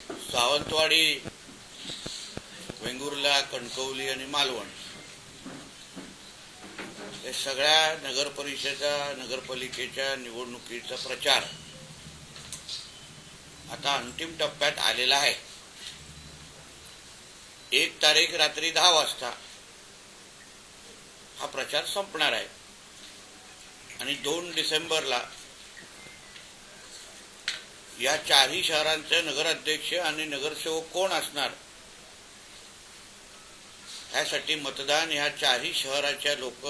सावंतवाडी, वेंगुर्ला, कणकवली आणि मालवण या सगळ्या नगर परिषदा नगरपालिकेच्या निवडणुकीचा प्रचार आता अंतिम टप्प्यात आलेला आहे। 1 तारीख रात्री 10 वाजता हा प्रचार संपणार आहे आणि 2 डिसेंबरला या चारही शहरांचे नगराध्यक्ष आणि नगरसेवक कोण असणार यासाठी मतदान ह्या चारही शहराच्या लोक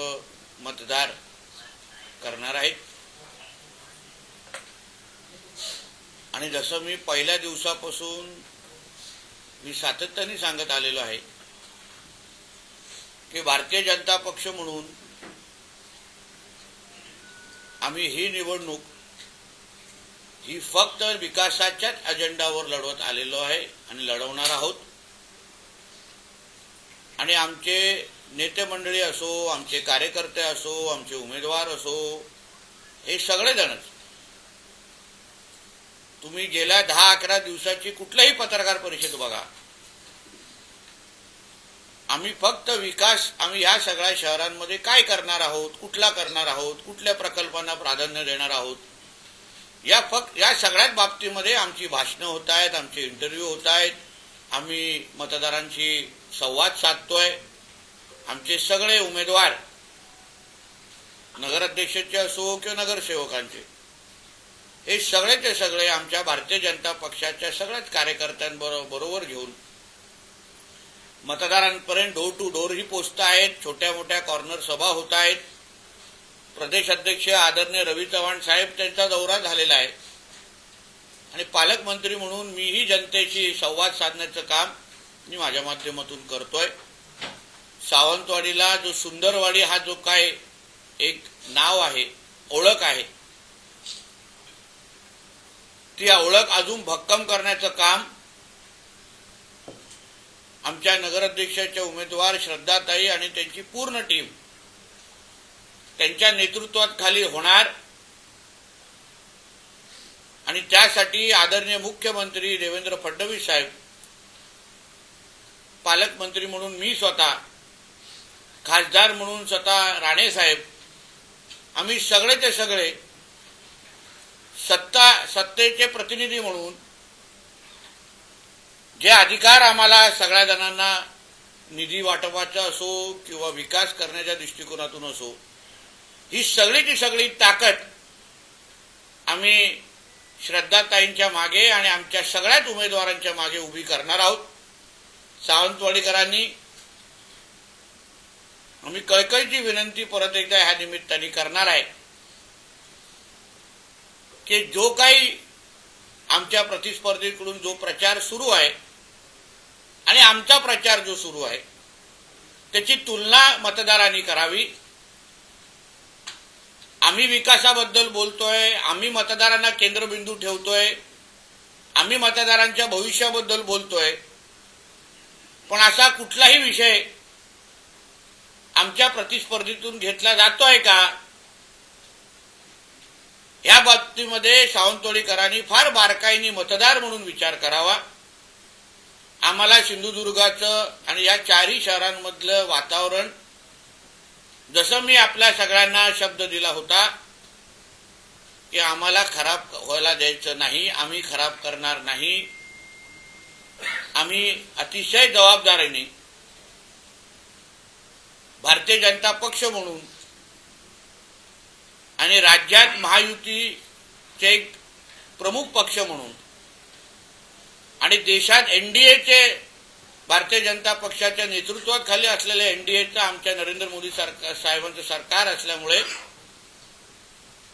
मतदार करणार आहेत। आणि जसं मी पहिल्या दिवसापासून मी सातत्याने सांगत आलेलो आहे की भारतीय जनता पक्ष म्हणून आम्ही ही निवडणूक ही फक्त विकासाच्याच अजेंडावर लढवत आलेलो आहे आणि लढवणार आहोत। आणि आमचे नेते मंडळी असो, आमचे कार्यकर्ते असो, आमचे उमेदवार असो, हे सगळेजणच तुम्ही गेल्या 10-11 दिवसाची कुठलीही पत्रकार परिषद बघा, आम्ही फक्त विकास, आम्ही या सगळ्या शहरांमध्ये काय करणार आहोत, कुठला करणार आहोत, कुठल्या प्रकल्पांना प्राधान्य देणार आहोत, या सगळ्याच बाबतीमध्ये आमची भाषणं होत आहेत, आमचे इंटरव्ह्यू होत आहेत, आम्ही मतदारांशी संवाद साधतोय। आमचे सगळे उमेदवार नगराध्यक्षाचे असो किंवा नगरसेवकांचे, हे सगळेचे सगळे आमच्या भारतीय जनता पक्षाच्या सगळ्याच कार्यकर्त्यांबरोबर घेऊन मतदारांपर्यंत डोर टू डोर ही पोचत आहेत। छोट्या मोठ्या कॉर्नर सभा होत आहेत। प्रदेश अध्यक्ष आदरणीय रवी चव्हाण साहेब त्यांचा दौरा झालेला आहे आणि पालकमंत्री म्हणून मीही जनतेशी संवाद साधण्याचं काम मी माझ्या माध्यमातून करतोय। सावंतवाडीला जो सुंदरवाडी हा जो काय एक नाव आहे, ओळख आहे, ती ओळख अजून भक्कम करण्याचं काम आमच्या नगराध्यक्षाच्या उमेदवार श्रद्धाताई आणि त्यांची पूर्ण टीम त्यांच्या नेतृत्वाखाली होणार। आणि त्यासाठी आदरणीय मुख्यमंत्री देवेंद्र फडणवीस साहेब, पालकमंत्री म्हणून मी स्वतः, खासदार म्हणून स्वतः राणे साहेब, आम्ही सगळेचे सगळे सत्तेचे प्रतिनिधी म्हणून जे अधिकार आम्हाला सगळ्या जणांना निधी वाटपाचा असो किंवा विकास करण्याच्या दृष्टिकोनातून असो, ही सगळीची सगळी ताकद आम्ही श्रद्धाताईंच्या मागे आणि आमच्या सगळ्याच उमेदवारांच्या मागे उभी करणार आहोत। सावंतवाडीकरांनी आम्ही कळकळीची विनंती परत एकदा ह्या निमित्ताने करणार आहे की जो काही आमच्या प्रतिस्पर्धीकडून जो प्रचार सुरू आहे आणि आमचा प्रचार जो सुरू आहे त्याची तुलना मतदारांनी करावी। आम्ही विकासाबद्दल बोलतोय, आम्ही मतदारांना केंद्रबिंदू ठेवतोय, आम्ही मतदारांच्या भविष्याबद्दल बोलतोय, पण असा कुठलाही विषय आमच्या प्रतिस्पर्धीतून घेतला जातोय का, या बाबतीमध्ये सावंतवाडीकरांनी फार बारकाईने मतदार म्हणून विचार करावा। आम्हाला सिंधुदुर्गाचं आणि या चारही शहरांमधलं वातावरण, जसं मी आपल्या सगळ्यांना शब्द दिला होता की आम्हाला खराब व्हायला द्यायचं नाही, आम्ही खराब करणार नाही, आम्ही अतिशय जबाबदारीने भारतीय जनता पक्ष म्हणून आणि राज्यात महायुतीचे एक प्रमुख पक्ष म्हणून आणि देशात एनडीएचे, भारतीय जनता पक्षाच्या नेतृत्वाखाली असलेल्या एनडीएचं आमच्या नरेंद्र मोदी साहेबांचं सरकार असल्यामुळे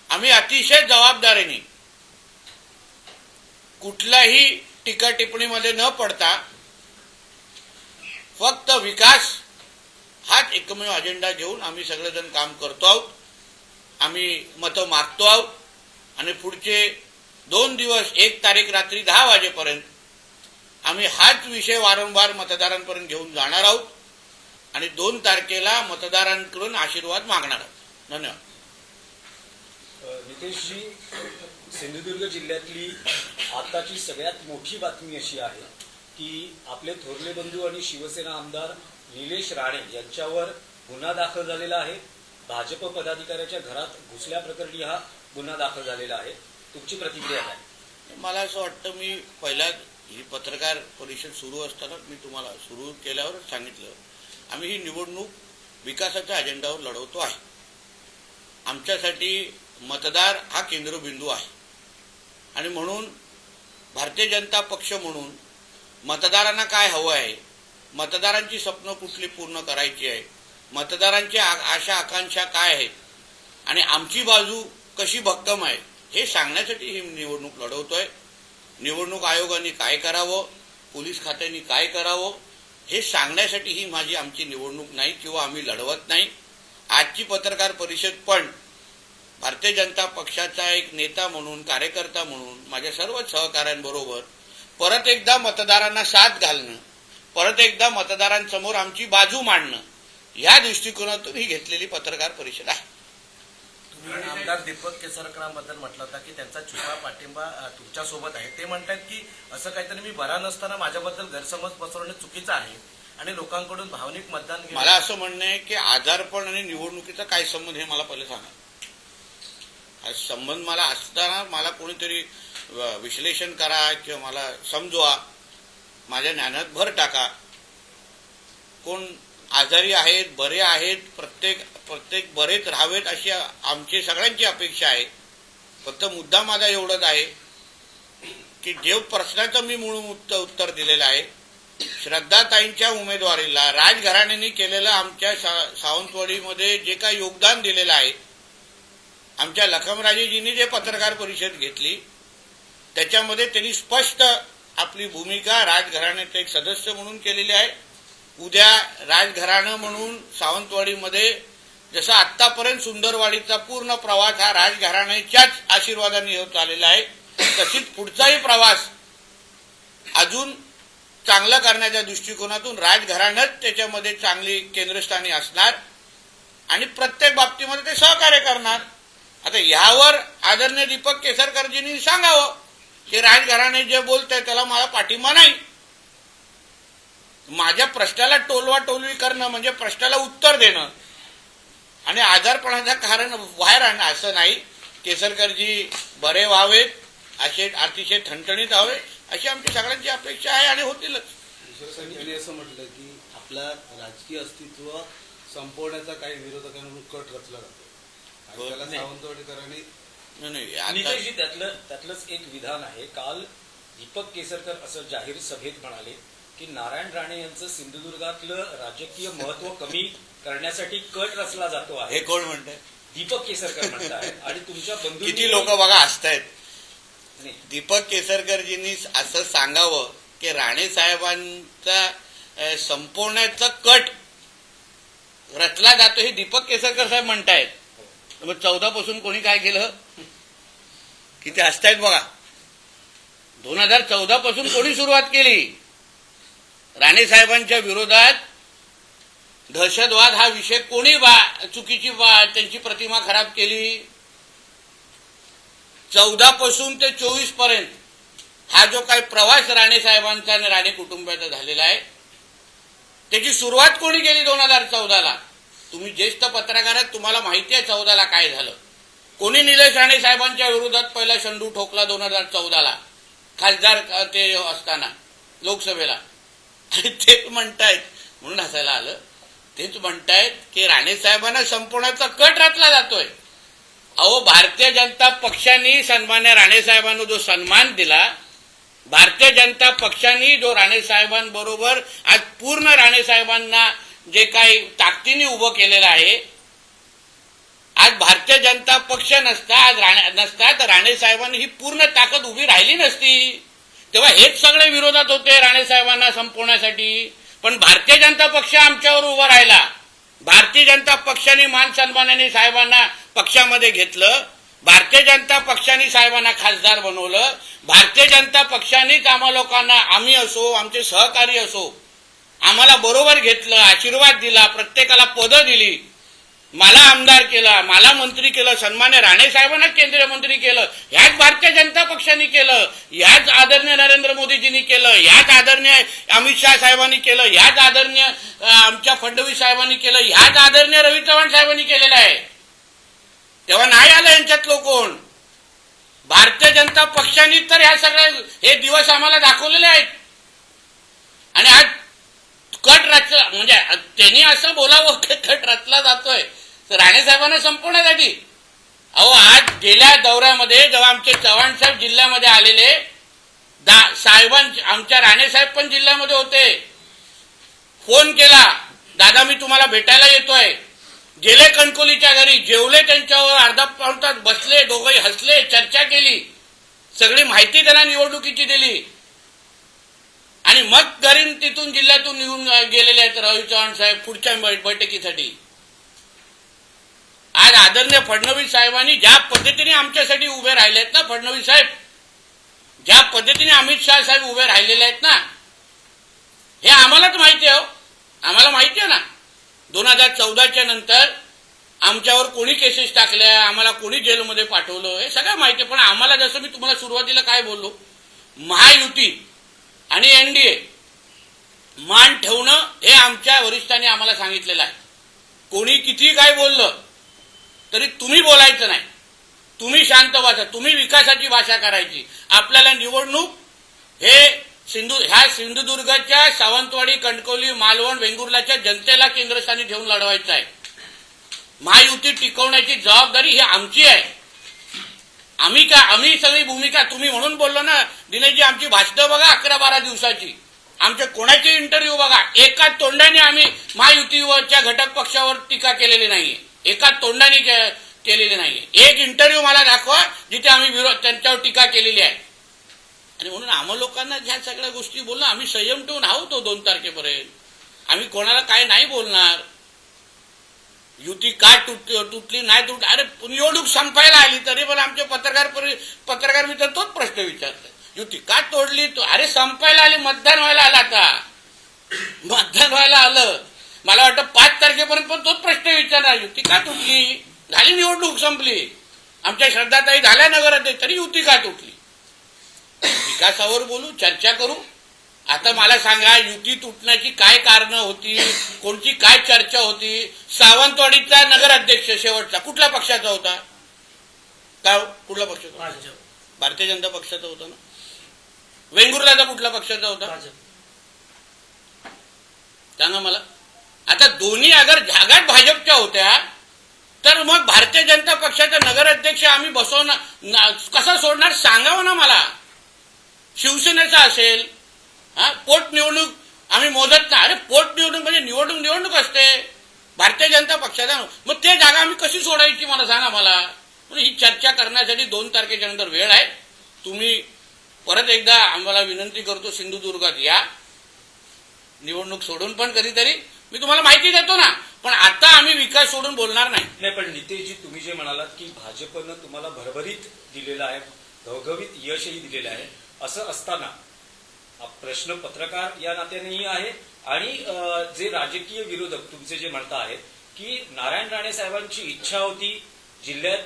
आम्ही अतिशय जबाबदारीने कुठल्याही टीका टिप्पणीमध्ये न पडता फक्त विकास हाच एकमेव अजेंडा घेऊन आम्ही सगळेजण काम करतो आहोत। आम्ही मतं मागतो आहोत आणि पुढचे 2 दिवस 1 तारीख रात्री 10 वाजेपर्यंत आम्ही हाच विषय वारंवार मतदारांपर्यंत घेऊन जाणार आहोत आणि 2 तारखेला मतदारांकडून आशीर्वाद मागणार आहोत। धन्यवाद। नितेशजी, सिंधुदुर्ग जिल्ह्यातली आताची सगळ्यात मोठी बातमी अशी आहे की आपले थोरले बंधू आणि शिवसेना आमदार निलेश राणे यांच्यावर गुन्हा दाखल झालेला आहे. भाजप पदाधिकाऱ्याच्या घरात घुसल्याप्रकरणी हा गुन्हा दाखल झालेला आहे. तुमची प्रतिक्रिया काय? मला असं वाटतं, मी पहिला ही पत्रकार परिषद सुरू असताना मी तुम्हाला सुरू केल्यावरच सांगितलं, आम्ही ही निवडणूक विकासाच्या अजेंडावर लढवतो आहे. आमच्यासाठी मतदार हा केंद्रबिंदू आहे आणि म्हणून भारतीय जनता पक्ष म्हणून मतदारांना काय हवं आहे, मतदारांची स्वप्न कुठली पूर्ण करायची आहे, मतदारांची आशा आकांक्षा काय आहेत आणि आमची बाजू कशी भक्कम आहे हे सांगण्यासाठी ही निवडणूक लढवतोय. निवडणूक आयोगाने काय करावं, पोलीस खात्याने काय करावं हे सांगण्यासाठी ही आमची निवडणूक नाही किंवा आम्ही लढवत नाही. आजची पत्रकार परिषद पण भारतीय जनता पक्षाचा एक नेता म्हणून, कार्यकर्ता म्हणून माझ्या सर्व सहकाऱ्यांबरोबर परत एकदा मतदारांना साथ घालणं, परत एकदा मतदारांसमोर आमची बाजू मांडणं या दृष्टिकोनातून ही घेतलेली पत्रकार परिषद आहे. तुम्ही आमदार दीपक केसरकरांबद्दल म्हटलं होता की त्यांचा छुपा पाठिंबा तुमच्यासोबत आहे. ते म्हणतात की असं काहीतरी मी बरा नसताना माझ्याबद्दल गैरसमज पसरवणे चुकीचं आहे आणि लोकांकडून भावनिक मतदान घेणं. मला असं म्हणणं आहे की आजारपण आणि निवडणुकीचा काय संबंध हे मला पहिले सांगा. हा संबंध मला असताना मला कोणीतरी विश्लेषण करा किंवा मला समजवा, माझ्या ज्ञानात भर टाका. कोण आजारी आहेत, बरे आहेत, प्रत्येक बरेच राहावेत अशी आमची सगळ्यांची अपेक्षा आहे. फक्त मुद्दा माझा एवढंच आहे की जे प्रश्नाचं मी मूळ उत्तर दिलेलं आहे, श्रद्धाताईंच्या उमेदवारीला राजघराण्याने केलेलं आमच्या सावंतवाडीमध्ये जे काही योगदान दिलेलं आहे, आमच्या लखमराजेजींनी जे पत्रकार परिषद घेतली त्याच्यामध्ये त्यांनी स्पष्ट आपली भूमिका राजघराण्याचे एक सदस्य म्हणून केलेली आहे. उद्या राजघराणं म्हणून सावंतवाडीमध्ये जसं आत्तापर्यंत सुंदरवाडीचा पूर्ण प्रवास हा राजघराण्याच्याच आशीर्वादाने होत आलेला आहे, तशीच पुढचाही प्रवास अजून चांगला करण्याच्या दृष्टिकोनातून राजघराणंच त्याच्यामध्ये चांगली केंद्रस्थानी असणार आणि प्रत्येक बाबतीमध्ये ते सहकार्य करणार. आता यावर आदरणीय दीपक केसरकरजींनी सांगावं की राजघराणे जे बोलतंय त्याला मला पाठिंबा नाही. माझ्या प्रश्नाला टोलवाटोलवी करणं म्हणजे प्रश्नाला उत्तर देणं आणि आजारपणाचं कारण बाहेर आणणं असं नाही. केसरकरजी बरे व्हावेत, असे अतिशय ठणठणीत व्हावे अशी आमची सगळ्यांची अपेक्षा आहे आणि होतीलच. त्यांनी असं म्हटलं की आपला राजकीय अस्तित्व संपवण्याचा काही विरोधकांकडून कट रचला जातो आणि त्याला सावंतवाडीकरांनी निलेशजी त्यातलंच एक विधान आहे. काल दीपक केसरकर असं जाहीर सभेत म्हणाले की नारायण राणे यांचं सिंधुदुर्गातलं राजकीय महत्व कमी करण्यासाठी कट रचला जातो आहे. हे कोण म्हणतंय? दीपक केसरकर म्हणतात आणि तुमच्या बंधू किती लोक बघा हसतायत. दीपक केसरकरजींनी असं सांगावं की राणे साहेबांचा संपवण्याचा कट रचला जातो हे दीपक केसरकर साहेब म्हणतायत. मग 14 पासून कोणी काय केलं? किती हसतायत बघा. 2014 पासून कोणी सुरुवात केली? राणे साहेबांच्या विरोधात दहशतवाद हा विषय कोणी चुकीची त्यांची प्रतिमा खराब केली? 14 पासून ते 24 पर्यंत हा जो काही प्रवास राणे साहेबांचा आणि राणे कुटुंबाचा झालेला आहे त्याची सुरुवात कोणी केली? 2014ला. तुम्ही ज्येष्ठ पत्रकार आहात, तुम्हाला माहिती आहे 14ला काय झालं. कोणी निलेश राणे साहेबांच्या विरोधात पहिला शंडू ठोकला 2014ला खासदार ते असताना लोकसभेला. आणि तेच म्हणतायत, म्हणून हसायला आलं, तेच म्हणतायत की राणे साहेबांना संपवण्याचा कट रचला जातोय. अहो, भारतीय जनता पक्षाने सन्मान्य राणे साहेबांना जो सन्मान दिला, भारतीय जनता पक्षाने जो राणे साहेबांबरोबर आज पूर्ण राणे साहेबांना जे काही ताकदीने उभं केलेलं आहे, आज भारतीय जनता पक्ष नसता तर राणे साहेबांनी ही पूर्ण ताकद उभी राहिली नसती. तेव्हा हेच सगळे विरोधात होते राणे साहेबांना संपवण्यासाठी. पण भारतीय जनता पक्ष आमच्यावर उभा राहिला. भारतीय जनता पक्षाने मान सन्मानाने साहेबांना पक्षामध्ये घेतलं. भारतीय जनता पक्षाने साहेबांना खासदार बनवलं. भारतीय जनता पक्षानेच आम्हा लोकांना, आम्ही असो, आमचे सहकारी असो, आम्हाला बरोबर घेतलं, आशीर्वाद दिला, प्रत्येकाला पदं दिली. मला आमदार केला, मला मंत्री केलं, सन्मान्य राणे साहेबांना केंद्रीय मंत्री केलं, ह्याच भारतीय जनता पक्षाने केलं, ह्याच आदरणीय नरेंद्र मोदीजींनी केलं, ह्याच आदरणीय अमित शाह साहेबांनी केलं, ह्याच आदरणीय आमच्या फडणवीस साहेबांनी केलं, ह्याच आदरणीय रवी चव्हाण साहेबांनी केलेलं आहे. तेव्हा नाही आलं यांच्यातलं कोण. भारतीय जनता पक्षाने तर ह्या सगळ्या हे दिवस आम्हाला दाखवलेले आहेत. आणि आज कट रचला, म्हणजे त्यांनी असं बोलावं कट रचला जातोय तर राणे साहेबांना संपवण्यासाठी. अहो, आज गेल्या दौऱ्यामध्ये जेव्हा आमचे चव्हाण साहेब जिल्ह्यामध्ये आलेले, आमच्या राणे साहेब पण जिल्ह्यामध्ये होते, फोन केला, दादा मी तुम्हाला भेटायला येतोय. गेले कणकोलीच्या घरी, जेवले त्यांच्यावर, अर्धा पाऊण तास बसले, दोघंही हसले, चर्चा केली, सगळी माहिती त्यांना निवडणुकीची दिली आणि मग घरी तिथून जिल्ह्यातून निघून गेलेले आहेत रवी चव्हाण साहेब पुढच्या बैठकीसाठी. आज आदरणीय फडणवीस साहेबांनी ज्या पद्धतीने आमच्यासाठी उभे राहिले आहेत ना, फडणवीस साहेब ज्या पद्धतीने अमित शाह साहेब उभे राहिलेले आहेत ना, हे आम्हालाच माहिती आहे. आम्हाला माहिती आहे ना 2014च्या नंतर आमच्यावर कोणी केसेस टाकल्या, आम्हाला कोणी जेलमध्ये पाठवलं, हे सगळं माहिती आहे. पण आम्हाला जसं मी तुम्हाला सुरुवातीला काय बोललो, महायुती आणि एनडीए मान ठेवणं हे आमच्या वरिष्ठांनी आम्हाला सांगितलेलं आहे. कोणी किती काय बोललं तरी तुम्ही बोलायचं नाही, तुम्ही शांत बसा, तुम्ही विकासाची भाषा करायची. आपल्याला निवडणूक हे ह्या सिंधुदुर्गच्या सावंतवाडी, कणकवली, मालवण, वेंगुर्लाच्या जनतेला केंद्रस्थानी ठेवून लढवायचं आहे. महायुती टिकवण्याची जबाबदारी ही आमची आहे. आम्ही सगळी भूमिका, तुम्ही म्हणून बोललो ना दिनेशजी, आमची भाषणं बघा 11-12 दिवसाची, आमच्या कोणाचे इंटरव्ह्यू बघा, एका तोंडाने आम्ही महायुतीच्या घटक पक्षावर टीका केलेली नाहीये, एका तोंडाने केलेली नाहीये. एक इंटरव्ह्यू मला दाखवा जिथे आम्ही त्यांच्यावर टीका केलेली आहे. आणि म्हणून आम्हा लोकांना ह्या सगळ्या गोष्टी बोलणं, आम्ही संयम ठेवून आहोत 2 तारखेपर्यंत. आम्ही कोणाला काय नाही बोलणार. युती का तुटली नाही तुटली, अरे निवडणूक संपायला आली तरी पण आमचे पत्रकार मित्र तोच प्रश्न विचारतात, युती का तोडली. अरे संपायला आली, मतदान व्हायला आलं, आता मतदान व्हायला आलं. मला वाटतं 5 तारखेपर्यंत पण तोच प्रश्न विचारणार, युती का तुटली. झाली निवडणूक संपली, आमच्या श्रद्धाताई झाल्या नगराध्यक्ष, तरी युती का तुटली. विकासावर बोलू, चर्चा करू. आता मला सांगा, युती तुटण्याची काय कारणं होती, कोणती काय चर्चा होती. सावंतवाडीचा नगराध्यक्ष शेवटचा कुठल्या पक्षाचा होता, काय कुठल्या पक्षाचा, भारतीय जनता पक्षाचा होता ना. वेंगुर्लाचा कुठल्या पक्षाचा होता सांगा मला. आता दोन्ही अगर जागा भाजपच्या होत्या तर मग भारतीय जनता पक्षाचा नगराध्यक्ष आम्ही बसवणार, कसा सोडणार सांगावं ना मला. शिवसेनेचा असेल, पोटनिवडणूक आम्ही मोजत नाही. अरे पोटनिवडणूक म्हणजे निवडणूक असते भारतीय जनता पक्षाचा, मग ते जागा आम्ही कशी सोडायची मला सांगा मला. ही चर्चा करण्यासाठी 2 तारखेच्या नंतर वेळ आहे. तुम्ही परत एकदा आम्हाला विनंती करतो, सिंधुदुर्गात या, निवडणूक सोडून पण कधीतरी मी तुम्हाला माहिती देतो ना, पण आता आम्ही विकास सोडून बोलणार नाही. पण नितेशजी, तुम्ही जे म्हणालात की भाजपनं तुम्हाला भरभरीत दिलेलं आहे, घवघवीत यशही दिलेलं आहे, असं असताना प्रश्न पत्रकार या नात्यानेही आहे आणि जे राजकीय विरोधक तुमचे जे म्हणता आहेत की नारायण राणे साहेबांची इच्छा होती जिल्ह्यात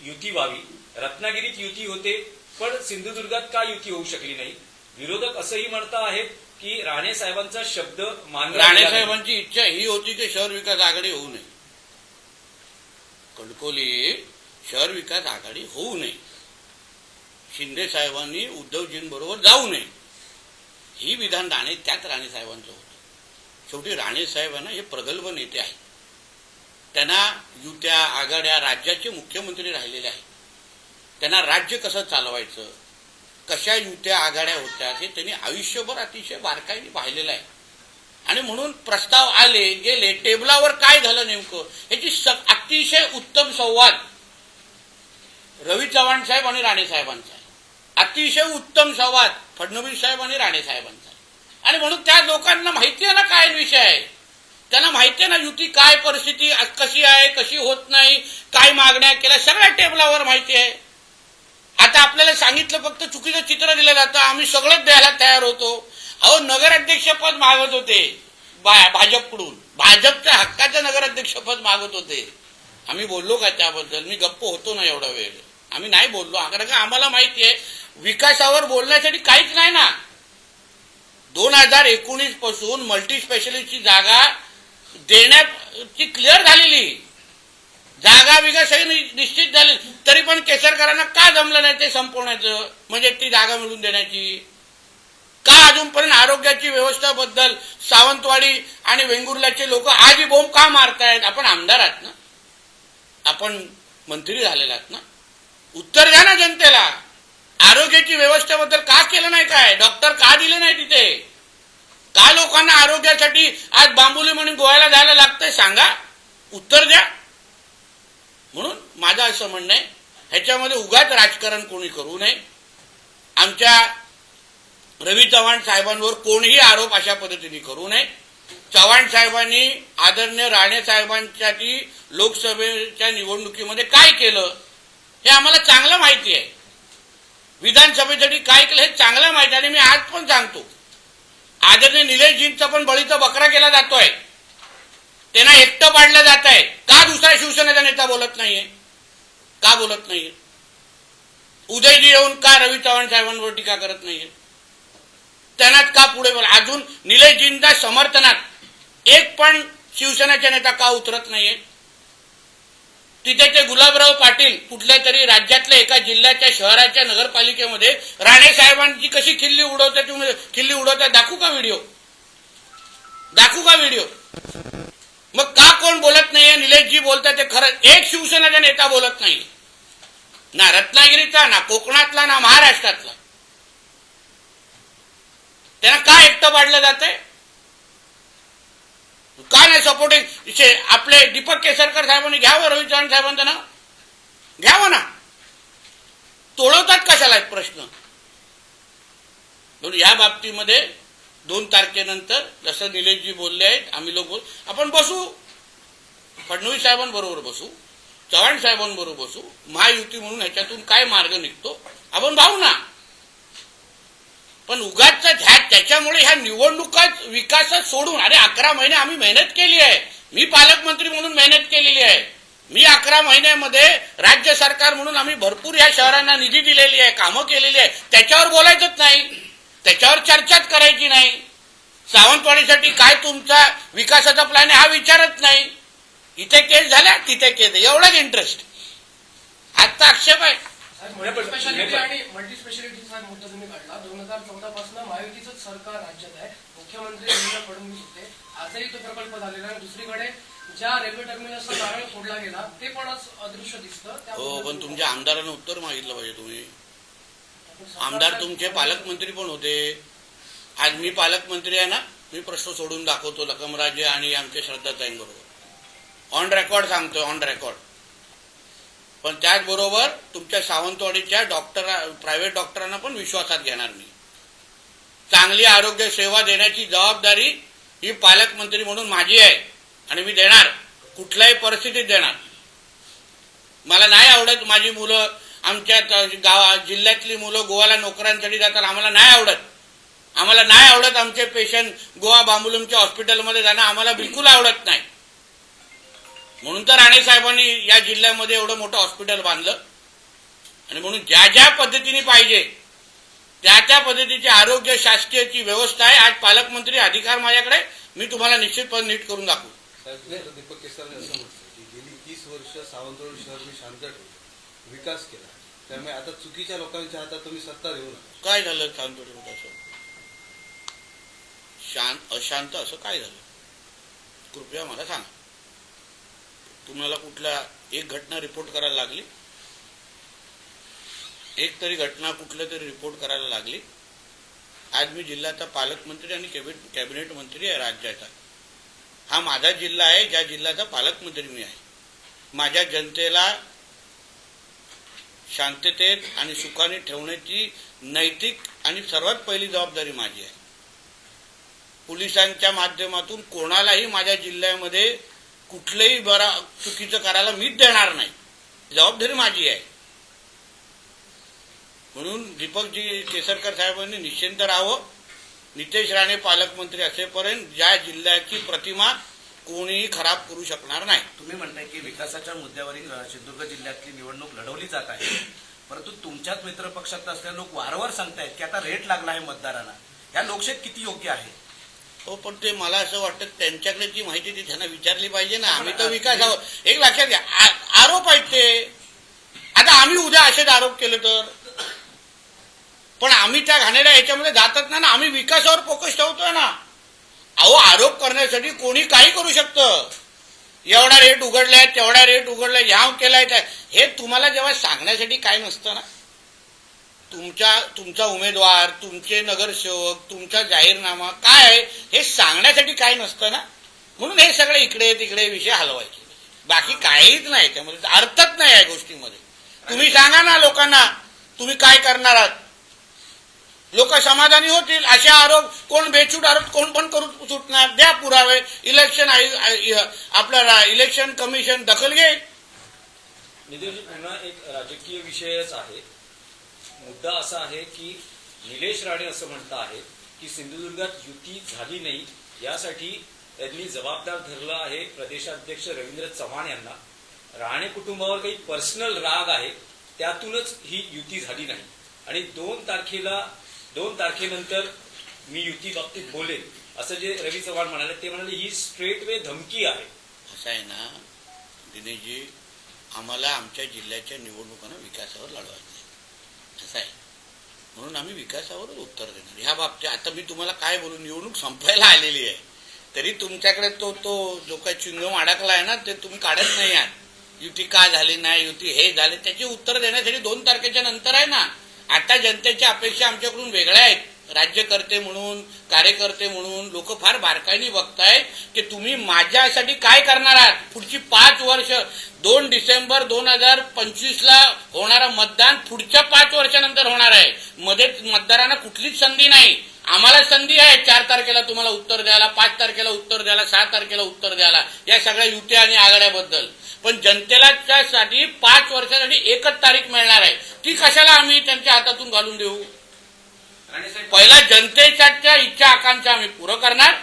युती व्हावी, रत्नागिरीत युती होते, पण सिंधुदुर्गात का युती होऊ शकली नाही. विरोधक असंही म्हणता आहेत की राणे साहेबांचा शब्द मानला. राणे साहेबांची इच्छा ही होती की शहर विकास आघाडी होऊ नये, कणकोली शहर विकास आघाडी होऊ नये, शिंदे साहेबांनी उद्धवजींबरोबर जाऊ नये, ही विधान त्यात राणे साहेबांचं होतं. शेवटी राणे साहेबांना हे प्रगल्भ नेते आहेत, त्यांना युत्या आघाड्या राज्याचे मुख्यमंत्री राहिलेले आहेत, त्यांना राज्य कसं चालवायचं, कशा युत्या आघाड्या होत्या हे त्यांनी आयुष्यभर अतिशय बारकाईने पाहिलेलं आहे. आणि म्हणून प्रस्ताव आले गेले, टेबलावर काय झालं नेमकं याची अतिशय उत्तम संवाद रवी चव्हाण साहेब आणि राणे साहेबांचा आहे, अतिशय उत्तम संवाद फडणवीस साहेब आणि राणे साहेबांचा आहे. आणि म्हणून त्या लोकांना माहिती आहे ना काय विषय आहे, त्यांना माहिती आहे ना युती काय परिस्थिती कशी आहे, कशी होत नाही, काय मागण्या केल्या, सगळ्या टेबलावर माहिती आहे. आता आपल्याला सांगितलं फक्त चुकीचं चित्र दिलं जातं, आम्ही सगळंच द्यायला तयार होतो. अहो नगराध्यक्ष पद मागत होते, भाजपकडून भाजपच्या हक्काचं नगराध्यक्षपद मागत होते. आम्ही बोललो का त्याबद्दल? मी गप्प होतो ना एवढा वेळ. आम्ही नाही बोललो. कारण का आम्हाला माहिती आहे विकासावर बोलण्यासाठी काहीच नाही ना. 2019 पासून मल्टी स्पेशालिस्टची जागा देण्याची क्लिअर झालेली, जागा विकास निश्चित झाली, तरी पण केसरकरांना का जमलं नाही ते संपवण्याचं, म्हणजे ती जागा मिळवून देण्याची? का अजूनपर्यंत आरोग्याची व्यवस्थेबद्दल सावंतवाडी आणि वेंगुर्ल्याचे लोक आजही बोंब का मारतायत? आपण आमदार आहात ना, आपण मंत्री झालेला आहात ना, उत्तर द्या ना जनतेला. आरोग्याची व्यवस्थेबद्दल का केलं नाही? काय डॉक्टर का दिले नाही तिथे? का लोकांना आरोग्यासाठी आज बांबुली म्हणून गोव्याला जायला लागतंय? सांगा, उत्तर द्या. म्हणून माझं असं म्हणणं आहे, ह्याच्यामध्ये उगाच राजकारण कोणी करू नये. आमच्या रवी चव्हाण साहेबांवर कोणीही आरोप अशा पद्धतीने करू नये. चव्हाण साहेबांनी आदरणीय राणे साहेबांसाठी लोकसभेच्या निवडणुकीमध्ये काय केलं हे आम्हाला चांगलं माहिती आहे. विधानसभेसाठी काय केलं हे चांगलं माहिती आहे. आणि मी आज पण सांगतो, आदरणीय निलेशजींचा पण बळीचा बकरा केला जातोय, त्यांना एकटं पाडलं जात आहे. का दुसरा शिवसेनेचा नेता बोलत नाहीये? का बोलत नाहीये? उदयजी येऊन का रवी चव्हाण साहेबांवर टीका करत नाहीये? त्यांना का पुढे बोला? अजून निलेशजींच्या समर्थनात एक पण शिवसेनेचा नेता का उतरत नाहीये? तिथे ते गुलाबराव पाटील कुठल्या तरी राज्यातल्या एका जिल्ह्याच्या शहराच्या नगरपालिकेमध्ये राणे साहेबांची कशी खिल्ली उडवते, तुम्ही खिल्ली उडवता, दाखवू का व्हिडिओ? दाखवू का व्हिडिओ? मग का कोण बोलत नाहीये? निलेशजी बोलतात ते खरं. एक शिवसेनेचा नेता बोलत नाही, ना रत्नागिरीचा, ना कोकणातला, ना महाराष्ट्रातला. त्यांना का एकटं पाडलं जातंय? का नाही सपोर्टिंग? आपले दीपक केसरकर साहेबांनी घ्यावं, रवी चव्हाण साहेबांचं नाव घ्यावं ना. तोडवतात कशाला एक प्रश्न? म्हणून या बाबतीमध्ये 2 तारखेनंतर जसं निलेशजी बोलले आहेत, आम्ही लोक आपण बसू, फडणवीस साहेबांबरोबर बसू, चव्हाण साहेबांबरोबर बसू, महायुती म्हणून ह्याच्यातून काय मार्ग निघतो आपण पाहू ना. पण उगाच त्याच्यामुळे ह्या निवडणुकाच विकासात सोडून, अरे 11 महिने आम्ही मेहनत केली आहे. मी पालकमंत्री म्हणून मेहनत केलेली आहे. मी 11 महिन्यामध्ये राज्य सरकार म्हणून आम्ही भरपूर या शहरांना निधी दिलेली आहे, कामं केलेली आहे. त्याच्यावर बोलायचंच नाही, त्याच्यावर चर्चाच करायची नाही. सावंतवाडीसाठी काय तुमचा विकासाचा प्लॅन आहे हा विचारत नाही. इथे केस झाल्या, तिथे केस, एवढाच इंटरेस्ट. आजचा आक्षेप आहे. स्पेशालिटी आणि मल्टी स्पेशालिटीचा मुद्दा तुम्ही काढला. 2014 पासून महायुतीचंच सरकार राज्यात आहे. मुख्यमंत्री देवेंद्र फडणवीस होते. आजही तो प्रकल्प झालेला आहे. दुसरीकडे ज्या रेल्वे टर्मिनसचा नारळ फोडला गेला ते पण आज अदृश्य दिसतं. हो, पण तुमच्या आमदारांना उत्तर मागितलं पाहिजे. तुम्ही आमदार तुमचे पालकमंत्री पण होते. आज मी पालकमंत्री आहे ना, मी प्रश्न सोडून दाखवतो लखमराजे आणि आमच्या श्रद्धाताईंबरोबर. ऑन रेकॉर्ड सांगतोय, ऑन रेकॉर्ड. पण त्याचबरोबर तुमच्या सावंतवाडीच्या प्रायव्हेट डॉक्टरांना पण विश्वासात घेणार मी. चांगली आरोग्य सेवा देण्याची जबाबदारी ही पालकमंत्री म्हणून माझी आहे आणि मी देणार, कुठल्याही परिस्थितीत देणार. मला नाही आवडत माझी मुलं, आमच्या जिल्ह्यातली मुलं गोव्याला नोकऱ्यांसाठी जातात. आम्हाला नाही आवडत. आम्हाला नाही आवडत आमचे पेशंट गोवा बांबुलमच्या हॉस्पिटलमध्ये जाणं आम्हाला बिलकुल आवडत नाही. म्हणून तर राणे साहेबांनी या जिल्ह्यामध्ये एवढं मोठं हॉस्पिटल बांधलं. आणि म्हणून ज्या ज्या पद्धतीने पाहिजे त्या त्या पद्धतीची आरोग्य शासकीयची व्यवस्था आहे. आज पालकमंत्री अधिकार माझ्याकडे, मी तुम्हाला निश्चितपणे नीट करून दाखवू. दीपक केसरकर असं म्हटलं की गेली 30 वर्ष सावंतवाडी शहर मी शांत ठेवलं, विकास केला. त्यामुळे आता चुकीच्या लोकांच्या हातात तुम्ही सत्ता देऊ नका. काय झालं सावंतवाडीमध्ये? असं अशांत असं काय झालं? कृपया मला सांगा. तुम्हाला कुठला एक घटना रिपोर्ट करायला लागली? एक तरी घटना कुठल्या तरी रिपोर्ट करायला लागली? आज मी जिल्ह्याचा पालकमंत्री आणि कॅबिनेट मंत्री आहे राज्याचा. हा माझा जिल्हा आहे, ज्या जिल्ह्याचा पालकमंत्री मी आहे. माझ्या जनतेला शांततेत आणि सुखाने ठेवण्याची नैतिक आणि सर्वात पहिली जबाबदारी माझी आहे. पोलिसांच्या माध्यमातून कोणालाही माझ्या जिल्ह्यामध्ये कुठलंही चुकीचं करायला मीच देणार नाही. जबाबदारी माझी आहे. म्हणून दीपकजी केसरकर साहेबांनी निश्चिंत राहावं. नितेश राणे पालकमंत्री असेपर्यंत ज्या जिल्ह्याची प्रतिमा कोणीही खराब करू शकणार नाही. तुम्ही म्हणताय की विकासाच्या मुद्द्यावरील सिंधुदुर्ग जिल्ह्यातली निवडणूक लढवली जात आहे, परंतु तुमच्याच मित्रपक्षात असलेले लोक वारंवार सांगतायत की आता रेट लागला आहे मतदारांना. या लोकशाहीत किती योग्य आहे? हो, पण ते मला असं वाटतं त्यांच्याकडे जी माहिती ती त्यांना विचारली पाहिजे ना. आम्ही तर विकासावर एक लक्षात घ्या, आरोप आहेत ते. आता आम्ही उद्या असेच आरोप केले तर, पण आम्ही त्या घाणेरड्या ह्याच्यामध्ये जातच नाही ना. आम्ही विकासावर फोकस ठेवतोय ना. अहो, आरोप करण्यासाठी कोणी काही करू शकतं. एवढा रेट उघडलाय, तेवढा रेट उघडलाय, ह्याव केलाय, हे तुम्हाला जेव्हा सांगण्यासाठी काय नसतं ना. तुमचा उमेदवार, तुमचे नगरसेवक, तुमचा जाहीरनामा काय आहे हे सांगण्यासाठी काय नसतं ना. म्हणून हे सगळे इकडे तिकडे विषय हलवायचे, बाकी काहीच नाही त्यामध्ये, अर्थच नाही या गोष्टीमध्ये. तुम्ही सांगा ना लोकांना तुम्ही काय करणार आहात, लोक समाधानी होतील. असे आरोप कोण बेछूट आरोप कोण पण करू सुटणार. द्या पुरावे. इलेक्शन आपल्याला इलेक्शन कमिशन दखल घेईल. नितीनजी, पुन्हा एक राजकीय विषयच आहे. मुद्दा असा आहे की निलेश राणे असं म्हणत आहेत की सिंधुदुर्गात युती झाली नाही, यासाठी त्यांनी जबाबदार धरलं आहे प्रदेशाध्यक्ष रवींद्र चव्हाण यांना. राणे कुटुंबावर काही पर्सनल राग आहे, त्यातूनच ही युती झाली नाही. आणि 2 तारखेनंतर मी युती बाबतीत बोलेन असं जे रवी चव्हाण म्हणाले, ते म्हणाले ही स्ट्रेट वे धमकी आहे. असं आहे ना दिनेशजी, आम्हाला आमच्या जिल्ह्याच्या निवडणुकांना विकासावर लढवायचं आहे. असं आहे, म्हणून आम्ही विकासावरच उत्तर देणार. ह्या बाबतीत आता मी तुम्हाला काय बोलू, निवडणूक संपायला आलेली आहे, तरी तुमच्याकडे तो जो काही चिंगम अडकला आहे ना, ते तुम्ही काढत नाही आहात. युती का झाली नाही, युती हे झाले, त्याची उत्तर देण्यासाठी 2 तारखेच्या नंतर आहे ना. आता जनतेच्या अपेक्षा आमच्याकडून वेगळ्या आहेत. राज्यकर्ते म्हणून, कार्यकर्ते म्हणून लोक फार बारकाईने बघतायत की तुम्ही माझ्यासाठी काय करणार आहात. पुढची 5 वर्ष, 2 डिसेंबर 2025 होणारा मतदान पुढच्या 5 वर्षानंतर होणार आहे. मध्ये मतदारांना कुठलीच संधी नाही. आम्हाला संधी आहे 4 तारखेला तुम्हाला उत्तर द्यायला, 5 तारखेला उत्तर द्यायला, 6 तारखेला उत्तर द्यायला या सगळ्या युत्या आणि आघाड्याबद्दल. पण जनतेला त्यासाठी 5 वर्षासाठी एकच तारीख मिळणार आहे. ती कशाला आम्ही त्यांच्या हातातून घालून देऊ. पहिला जनतेच्या इच्छा आकांक्षा आम्ही पुरं करणार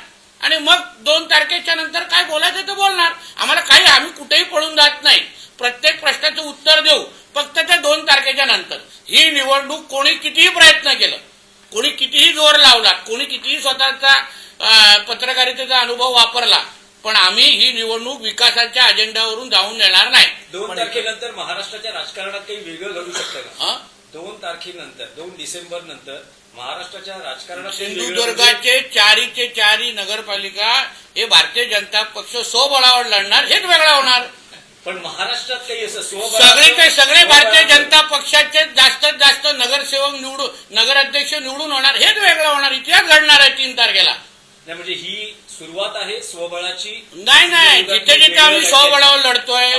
आणि मग 2 तारखेच्या नंतर काय बोलायचं ते बोलणार. आम्हाला काही, आम्ही कुठेही पळून जात नाही. प्रत्येक प्रश्नाचं उत्तर देऊ, फक्त त्या 2 तारखेच्या नंतर. ही निवडणूक कोणी कितीही प्रयत्न केलं, कोणी कितीही जोर लावला, कोणी कितीही स्वतःचा पत्रकारितेचा अनुभव वापरला, पण आम्ही ही निवडणूक विकासाच्या अजेंडावरून जाऊन देणार नाही. 2 तारखेनंतर महाराष्ट्राच्या राजकारणात काही वेगळं घडू शकतं का? 2 तारखेनंतर, 2 डिसेंबर नंतर महाराष्ट्राच्या राजकारणात सिंधुदुर्गाचे 4चे नगरपालिका हे भारतीय जनता पक्ष स्वबळावर लढणार, हेच वेगळा होणार. पण महाराष्ट्रात काही असं सगळे भारतीय जनता पक्षाचे जास्तीत जास्त नगरसेवक निवडून, नगराध्यक्ष निवडून होणार, हेच वेगळं होणार. इतिहास घडणार आहे 3 तारखेला. नाही, म्हणजे ही सुरुवात आहे स्वबळाची. नाही, जिथे जिथे आम्ही स्वबळावर लढतोय,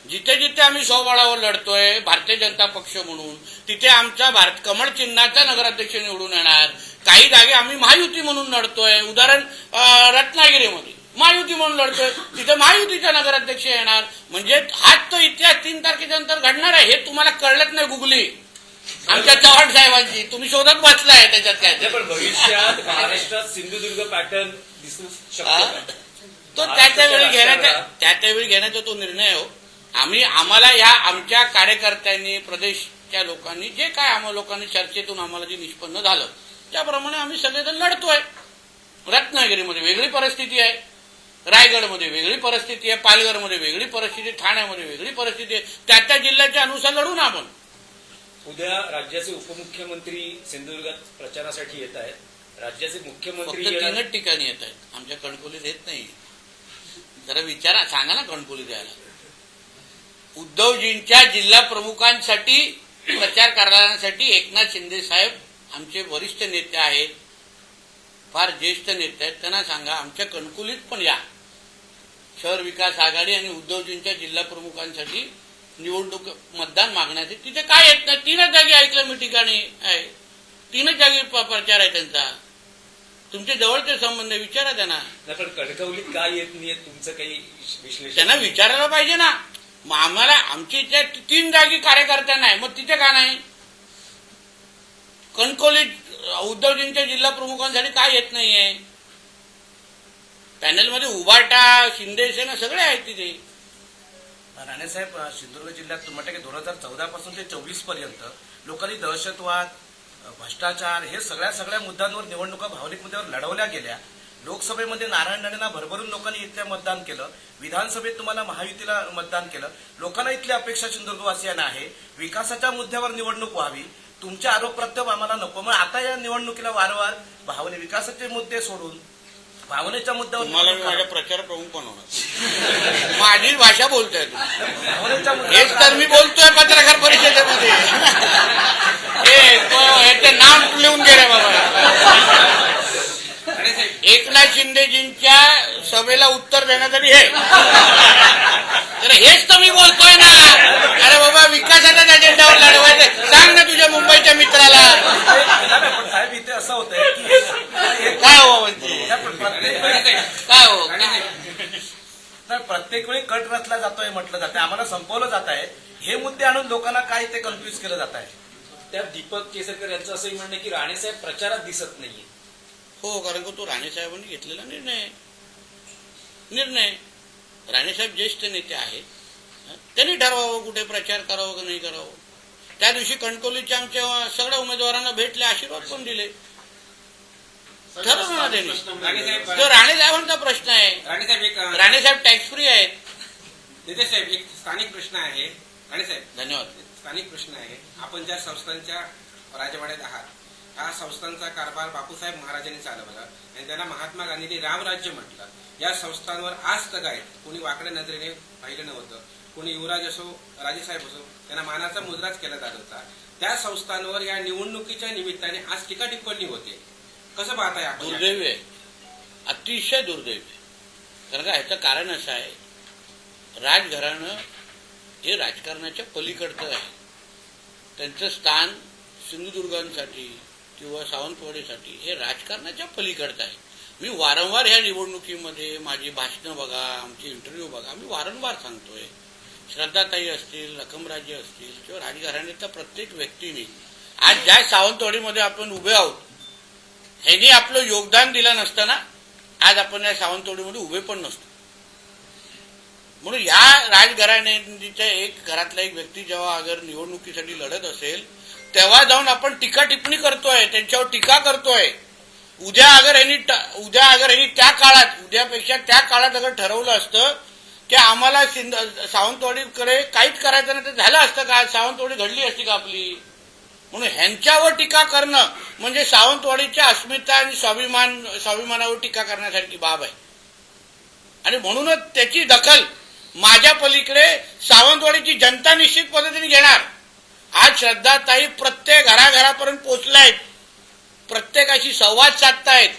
जिथे आम्ही स्वबळावर लढतोय भारतीय जनता पक्ष म्हणून, तिथे आमचा कमळ चिन्हाचा नगराध्यक्ष निवडून येणार. काही जागे आम्ही महायुती म्हणून लढतोय. उदाहरण रत्नागिरीमध्ये महायुती म्हणून लढतोय, तिथे महायुतीचा नगराध्यक्ष येणार. म्हणजे हाच तो इतिहास 3 तारखेच्या नंतर घडणार आहे. हे तुम्हाला कळलंच नाही गुगली आमच्या चव्हाण साहेबांची, तुम्ही शोधत बसलाय त्याच्यात काय. पण भविष्यात महाराष्ट्रात सिंधुदुर्ग पॅटर्न दिसू शकतो तो त्यावेळी घेण्याचा तो निर्णय हो. आम्हाला या आमच्या कार्यकर्त्यांनी, प्रदेशच्या लोकांनी जे काय आम्हाला लोकांनी चर्चेतून आम्हाला जे निष्पन्न झालं त्याप्रमाणे आम्ही सगळेजण लढतोय. रत्नागिरीमध्ये वेगळी परिस्थिती आहे, रायगडमध्ये वेगळी परिस्थिती आहे, पालघरमध्ये वेगळी परिस्थिती, ठाण्यामध्ये वेगळी परिस्थिती आहे. त्या जिल्ह्याच्या अनुसार लढू ना आपण. उद्या राज्याचे उपमुख्यमंत्री सिंधुदुर्गात प्रचारासाठी येत आहेत. राज्याचे मुख्यमंत्री 3च ठिकाणी येत आहेत, आमच्या कणकोलीत येत नाही. जरा विचारा, सांगा ना कणकोलीत यायला. उद्धवजींच्या जिल्हा प्रमुखांसाठी प्रचार करण्यासाठी एकनाथ शिंदे साहेब आमचे वरिष्ठ नेते आहेत, फार ज्येष्ठ नेते आहेत. त्यांना सांगा आमच्या कणकोलीत पण या. शहर विकास आघाडी आणि उद्धवजींच्या जिल्हा प्रमुखांसाठी निवडणूक मतदान मागण्याचे तिथे काय येत नाही. 3च जागी ऐकलं मी ठिकाणी आहे, 3च जागी प्रचार आहे त्यांचा. तुमचे जवळचे संबंध विचारा त्यांना. पण कणकवलीत काय येत नाही तुमचं काही विश्लेषण त्यांना विचारायला पाहिजे ना. मग आम्हाला आमची इथे 3 जागी कार्यकर्त्यांना आहे, मग तिथे का नाही. कणकोलीत उद्धवजींच्या जिल्हा प्रमुखांसाठी काय येत नाहीये? पॅनलमध्ये उभाटा, शिंदे सेना सगळे आहेत तिथे. राणेसाहेब, सिंधुदुर्ग जिल्ह्यात तुम्हाला की 2014 पासून ते 24 पर्यंत लोकांनी दहशतवाद, भ्रष्टाचार हे सगळ्या मुद्द्यांवर निवडणुका भावनिक मुद्द्यावर लढवल्या गेल्या. लोकसभेमध्ये नारायण राणेंना भरभरून लोकांनी इथल्या मतदान केलं. विधानसभेत तुम्हाला महायुतीला मतदान केलं. लोकांना इथली अपेक्षा सिंधुदुर्गवासियांना आहे विकासाच्या मुद्द्यावर निवडणूक व्हावी. तुमचे आरोप प्रत्यारोप आम्हाला नको. मग आता या निवडणुकीला वारंवार भावने विकासाचे मुद्दे सोडून भावनेच्या मुद्द्यावर तुम्हाला मी निवडणूक माझ्या प्रचार प्रमुख पण होणार. माझी भाषा बोलतोय तुम्ही. भावनेच्या हेच मुद्द्यावर तर मी बोलतोय पत्रकार परिषदेमध्ये. याचे नाम लिहून गेले बाबा. एकनाथ शिंदेजींच्या सभेला उत्तर देण्यासाठी हे. तर हेच तर मी बोलतोय ना. अरे बाबा, विकासाच्या अजेंडावर लढवायचं. सांग ना तुझ्या मुंबईच्या मित्राला. पण साहेब इथे असं होतंय की काय हो म्हणजे काय हो? तर प्रत्येक वेळी कट रचला जातोय म्हटलं जातंय. आम्हाला संपवलं जात आहे. हे मुद्दे आणून लोकांना काय ते कन्फ्युज केलं जात आहे. त्या दीपक केसरकर यांचं असंही म्हणणं आहे की राणेसाहेब प्रचारात दिसत नाहीये. हो, कारण का तो राणेसाहेबांनी घेतलेला निर्णय. राणेसाहेब ज्येष्ठ नेते आहेत. त्यांनी ठरवावं कुठे प्रचार करावं का नाही करावं. त्या दिवशी कणकवलीच्या आमच्या सगळ्या उमेदवारांना भेटले, आशीर्वाद पण दिले. ठरवलं ना त्यांनी. तो राणेसाहेबांचा प्रश्न आहे. राणेसाहेब टॅक्स फ्री आहेत. साहेब, एक स्थानिक प्रश्न आहे. राणेसाहेब, धन्यवाद. स्थानिक प्रश्न आहे. आपण ज्या संस्थांच्या राजवाड्यात आहात, हा संस्थांचा कारभार बापूसाहेब महाराजांनी चालवला आणि त्यांना महात्मा गांधींनी रामराज्य म्हटलं. या संस्थांवर आज तगायत कोणी वाकड्या नजरेने पाहिलं नव्हतं. कोणी युवराज असो, राजेसाहेब असो, त्यांना मानाचा मुद्राच केला जात होता. त्या संस्थांवर या निवडणुकीच्या निमित्ताने आज टीका टिप्पणी होते. कसं पाहताय आपण? दुर्दैवी आहे, अतिशय दुर्दैवी आहे. कारण का ह्याचं कारण असं आहे, राजघराणं हे राजकारणाच्या पलीकडचं आहे. त्यांचं स्थान सिंधुदुर्गांसाठी किंवा सावंतवाडीसाठी हे राजकारणाच्या पलीकडचं आहे. मी वारंवार ह्या निवडणुकीमध्ये माझी भाषणं बघा, आमचे इंटरव्ह्यू बघा, मी वारंवार सांगतोय. श्रद्धाताई असतील, रखमराजे असतील किंवा राजघराण्याच्या प्रत्येक व्यक्तीने आज ज्या सावंतवाडीमध्ये आपण उभे आहोत, ह्यांनी आपलं योगदान दिलं नसतं ना, आज आपण या सावंतवाडीमध्ये उभे पण नसतो. म्हणून या राजघराण्याच्या एक घरातला एक व्यक्ती जेव्हा अगर निवडणुकीसाठी लढत असेल, तेव्हा जाऊन आपण टीका टिप्पणी करतोय, त्यांच्यावर टीका करतोय. उद्या अगर यांनी त्या काळात, उद्यापेक्षा त्या काळात अगर ठरवलं असतं की आम्हाला सावंतवाडीकडे काहीच करायचं नाही, तर झालं असतं का? सावंतवाडी घडली असती का आपली? म्हणून ह्यांच्यावर टीका करणं म्हणजे सावंतवाडीच्या अस्मिता आणि स्वाभिमानावर टीका करण्यासारखी बाब आहे. आणि म्हणूनच त्याची दखल माझ्या पलीकडे सावंतवाडीची जनता निश्चित पद्धतीने घेणार. आज श्रद्धाताई प्रत्येक घराघरापर्यंत पोहोचलायत, प्रत्येकाशी संवाद साधतायत,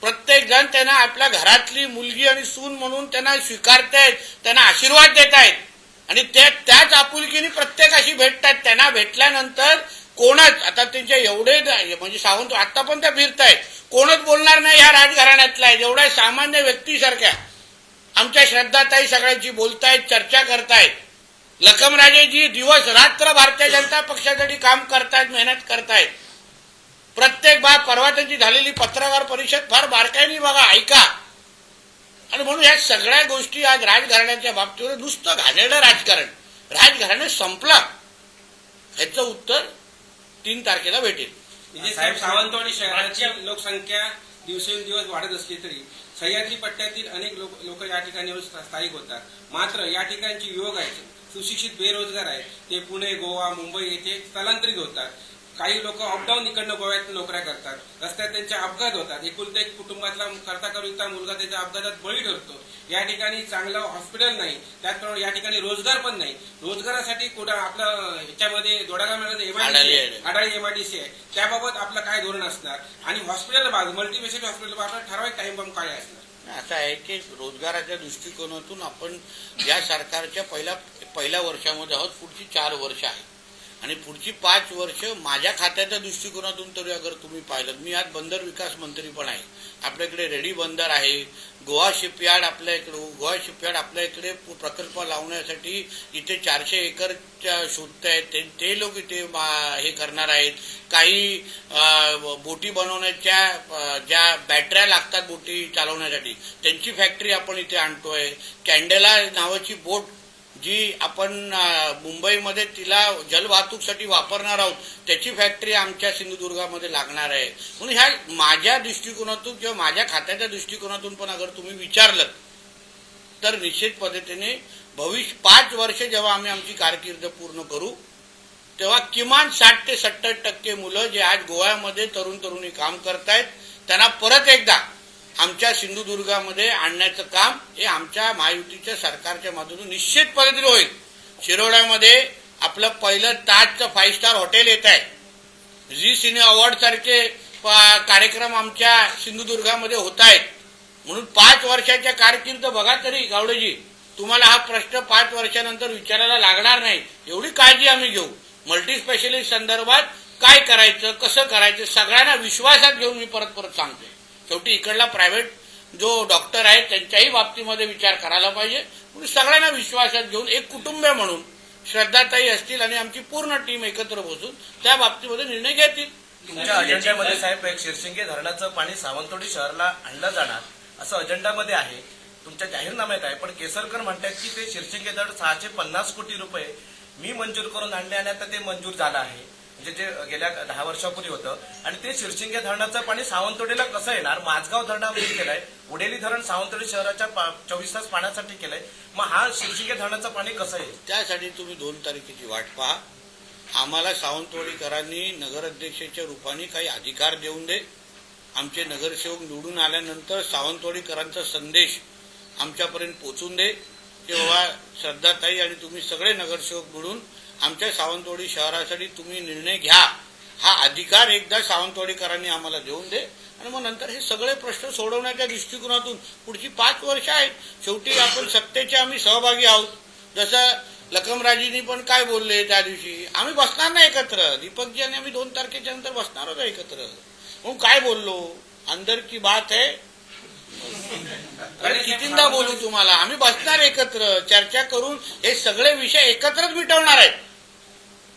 प्रत्येक जण त्यांना आपल्या घरातली मुलगी आणि सून म्हणून त्यांना स्वीकारतायत, त्यांना आशीर्वाद देत आहेत आणि त्याच आपुलकीने प्रत्येकाशी भेटतात. त्यांना भेटल्यानंतर कोणच आता त्यांच्या एवढे म्हणजे सावंत आता पण त्या फिरतायत, कोणच बोलणार नाही ह्या राजघराण्यातला आहे. एवढ्या सामान्य व्यक्तीसारख्या आमच्या श्रद्धाताई सगळ्यांची बोलतायत, चर्चा करतायत. लखमराजेजी दिवस रात्र भारतीय जनता पक्षासाठी काम करतायत, मेहनत करतायत. प्रत्येक परवा त्यांची झालेली पत्रकार परिषद फार बारकाईने बघा, ऐका. आणि म्हणून या सगळ्या गोष्टी आज राजघराण्याच्या बाबतीवर नुसतं घाणेरडं राजघराणे संपला. ह्याचं उत्तर 3 तारखेला भेटेल. साहेब, सावंतवाडी शहराची लोकसंख्या दिवसेंदिवस वाढत असली तरी सह्याद्री पट्ट्यातील अनेक लोक या ठिकाणी स्थायिक होतात. मात्र या ठिकाणची युवक आहेत, सुशिक्षित बेरोजगार आहेत, ते पुणे, गोवा, मुंबई येथे स्थलांतरित होतात. काही लोक अपडाऊन इकडनं गोव्यात नोकऱ्या करतात. रस्त्यात त्यांचे अपघात होतात. एकुलता एक कुटुंबातला करता मुलगा त्याच्या अपघातात बळी ठरतो. या ठिकाणी चांगलं हॉस्पिटल नाही, त्याचप्रमाणे या ठिकाणी रोजगार पण नाही. रोजगारासाठी कुठं आपलं ह्याच्यामध्ये दोडागामध्ये आडाळी एमआयडीसी आहे, त्याबाबत आपलं काय धोरण असणार आणि हॉस्पिटल मल्टीस्पेशालिटी हॉस्पिटल बाबत ठराविक टाइम बॉम्ब काय असणार? असं आहे की रोजगाराच्या दृष्टिकोनातून आपण या सरकारच्या पहिल्या वर्षामध्ये आहोत, पुढची 4 वर्ष आहेत. आणि पुढची 5 वर्ष माझ्या खात्याच्या दृष्टिकोनातून तरी अगर तुम्ही पाहिलं, मी आज बंदर विकास मंत्री पण आहे. आपल्याकडे रेडी बंदर आहे, गोवा शिपयार्ड आपल्या इकडे प्रकल्प लावण्यासाठी इथे 400 एकर शोधत आहेत. ते लोक इथे हे करणार आहेत. काही बोटी बनवण्याच्या ज्या बॅटऱ्या लागतात बोटी चालवण्यासाठी त्यांची फॅक्टरी आपण इथे आणतोय. कॅन्डेला नावाची बोट जी आपण मुंबईमध्ये तिला जलवाहतूकसाठी वापरणार आहोत त्याची फॅक्टरी आमच्या सिंधुदुर्गामध्ये लागणार आहे. म्हणून ह्या माझ्या दृष्टिकोनातून किंवा माझ्या खात्याच्या दृष्टिकोनातून पण अगर तुम्ही विचारलं तर निश्चित पद्धतीने भविष्य 5 वर्ष जेव्हा आम्ही आमची कारकीर्द पूर्ण करू तेव्हा किमान 60 ते 70% मुलं जे आज गोव्यामध्ये तरुण तरुणी काम करतायत त्यांना परत एकदा आमच्या सिंधुदुर्गामध्ये आणण्याचं काम हे आमच्या महायुतीच्या सरकारच्या माध्यमातून निश्चित पद्धतीने होईल. शिरोड्यामध्ये आपलं पहिलं ताजचं 5 स्टार हॉटेल येत आहे. झी सिने अवॉर्ड सारखे कार्यक्रम आमच्या सिंधुदुर्गामध्ये होत आहेत. म्हणून 5 वर्षाच्या कारकीर्द बघा तरी गावडेजी, तुम्हाला हा प्रश्न 5 वर्षानंतर विचारायला लागणार नाही एवढी काळजी आम्ही घेऊ. मल्टी स्पेशलिस्ट संदर्भात काय करायचं, कसं करायचं सगळ्यांना विश्वासात घेऊन मी परत सांगते. शेवटी इकडला प्रायव्हेट जो डॉक्टर आहे त्यांच्याही बाबतीमध्ये विचार करायला पाहिजे. म्हणून सगळ्यांना विश्वासात घेऊन एक कुटुंब म्हणून श्रद्धाताई असतील आणि आमची पूर्ण टीम एकत्र बसून त्या बाबतीमध्ये निर्णय घेतील. तुमच्या अजेंड्यामध्ये साहेब एक शिरशिंगे धरणाचं पाणी सावंतवाडी शहराला आणलं जाणार असं अजेंडामध्ये आहे, तुमच्या जाहीरनाम्यात आहे. पण केसरकर म्हणतात की ते शिरशिंगे धरण 650 कोटी रुपये मी मंजूर करून आणले आणि आता ते मंजूर झालं आहे, म्हणजे जे गेल्या 10 वर्षापूर्वी होतं. आणि ते शिरशिंगे धरणाचं पाणी सावंतवाडीला कसं येणार? माझगाव धरणामध्ये केलंय, उडेली धरण सावंतवाडी शहराच्या 24 तास पाण्यासाठी केलंय. मग हा शिरशिंगे धरणाचं पाणी कसं येईल? त्यासाठी तुम्ही 2 तारखेची वाट पहा. आम्हाला सावंतवाडीकरांनी नगराध्यक्षाच्या रूपाने काही अधिकार देऊन दे. आमचे नगरसेवक निवडून आल्यानंतर सावंतवाडीकरांचा संदेश आमच्यापर्यंत पोहोचून दे की बाबा श्रद्धाताई आणि तुम्ही सगळे नगरसेवक मिळून आमच्या सावंतवाडी शहरासाठी तुम्ही निर्णय घ्या. हा अधिकार एकदा सावंतवाडीकरांनी आम्हाला देऊन दे आणि मग नंतर हे सगळे प्रश्न सोडवण्याच्या दृष्टिकोनातून पुढची 5 वर्ष आहेत. शेवटी आपण सत्तेचे आम्ही सहभागी आहोत. जसं लखमराजींनी पण काय बोलले त्या दिवशी, आम्ही बसणार नाही एकत्र. दीपकजी आणि आम्ही 2 तारखेच्या नंतर बसणार होतो एकत्र. म्हणून काय बोललो, अंदर की बात है. कितींदा बोलू तुम्हाला, आम्ही बसणार एकत्र, चर्चा करून हे सगळे विषय एकत्रच मिटवणार आहेत.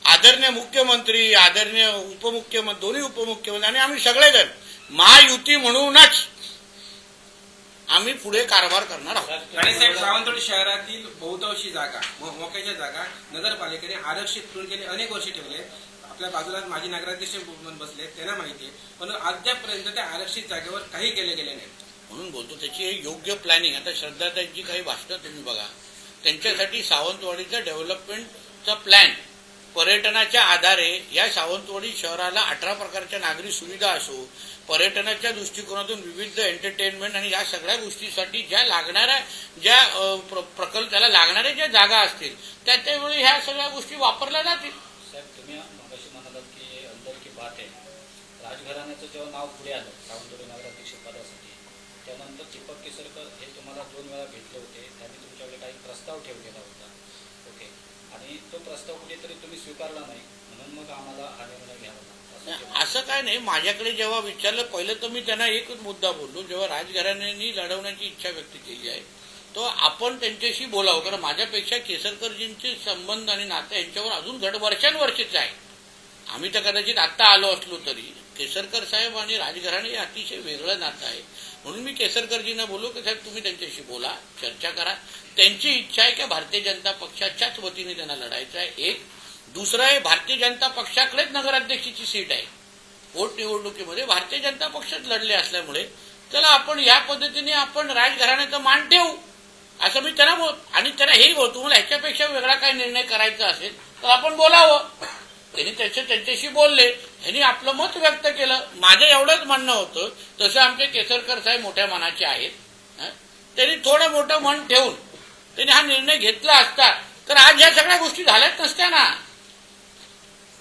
आदरणीय मुख्यमंत्री, आदरणीय उपमुख्यमंत्री, दोन्ही उपमुख्यमंत्री आणि आम्ही सगळेजण महायुती म्हणूनच आम्ही पुढे कारभार करणार आहोत. आणि साहेब सावंतवाडी शहरातील बहुतांशी जागा मोक्याच्या जागा नगरपालिकेने आरक्षित करून गेले अनेक वर्षे ठेवले. आपल्या बाजूला माजी नगराध्यक्ष बसले, त्यांना माहिती आहे, पण अद्यापपर्यंत त्या आरक्षित जागेवर काही केले गेले नाही. म्हणून बोलतो त्याची योग्य प्लॅनिंग. आता श्रद्धाताईंची काही भाषणं तुम्ही बघा, त्यांच्यासाठी सावंतवाडीचा डेव्हलपमेंटचा प्लॅन पर्यटनाच्या आधारे या सावंतवाडी शहराला 18 प्रकारच्या नागरी सुविधा असो, पर्यटनाच्या दृष्टिकोनातून विविध एंटरटेनमेंट आणि या सगळ्या गोष्टीसाठी ज्या लागणाऱ्या प्रकल्प त्याला लागणाऱ्या ज्या जागा असतील त्यावेळी ह्या सगळ्या गोष्टी वापरल्या जातील. साहेब तुम्ही मगाशी म्हणालात की अंदर की बात आहे. राजघराण्याचं जेव्हा नाव पुढे आलं सावंतवाडी नगराध्यक्ष पदासाठी, त्यानंतर दीपक केसरकर हे तुम्हाला 2 वेळा भेटले होते. त्यांनी तुमच्याकडे काही प्रस्ताव ठेवलेला होता. ओके, आणि तो प्रस्ताव कुठेतरी तुम्ही स्वीकारला नाही, म्हणून मग आम्हाला हा निर्णय घ्यावा लागला. असं काय नाही. माझ्याकडे जेव्हा विचारलं पहिलं तर मी त्यांना एकच मुद्दा बोललो, जेव्हा राजघराण्यांनी लढवण्याची इच्छा व्यक्त केली आहे तो आपण त्यांच्याशी बोलावं. कारण माझ्यापेक्षा केसरकरजींचे संबंध आणि नातं यांच्यावर अजून वर्षानुवर्षीच आहे. आम्ही तर कदाचित आत्ता आलो असलो तरी केसरकर साहेब आणि राजघराणे हे अतिशय वेगळं नातं आहे. म्हणून मी केसरकरजींना बोललो की साहेब तुम्ही त्यांच्याशी बोला, चर्चा करा. त्यांची इच्छा आहे की भारतीय जनता पक्षाच्याच वतीने त्यांना लढायचं आहे. एक दुसरं आहे, भारतीय जनता पक्षाकडेच नगराध्यक्षाची सीट आहे. पोट निवडणुकीमध्ये भारतीय जनता पक्षात लढले असल्यामुळे चला आपण या पद्धतीने आपण राजघराण्याचा मान ठेवू असं मी त्यांना बोल. आणि त्यांना हेही बोल, तुम्हाला ह्याच्यापेक्षा वेगळा काही निर्णय करायचा असेल तर आपण बोलावं. त्यांनी त्यांच्याशी बोलले, त्यांनी आपलं मत व्यक्त केलं. माझं एवढंच म्हणणं होतं, तसं आमचे केसरकर साहेब मोठ्या मनाचे आहेत. त्यांनी थोडं मोठं मन ठेवून त्यांनी हा निर्णय घेतला असता तर आज ह्या सगळ्या गोष्टी झाल्याच नसत्या ना,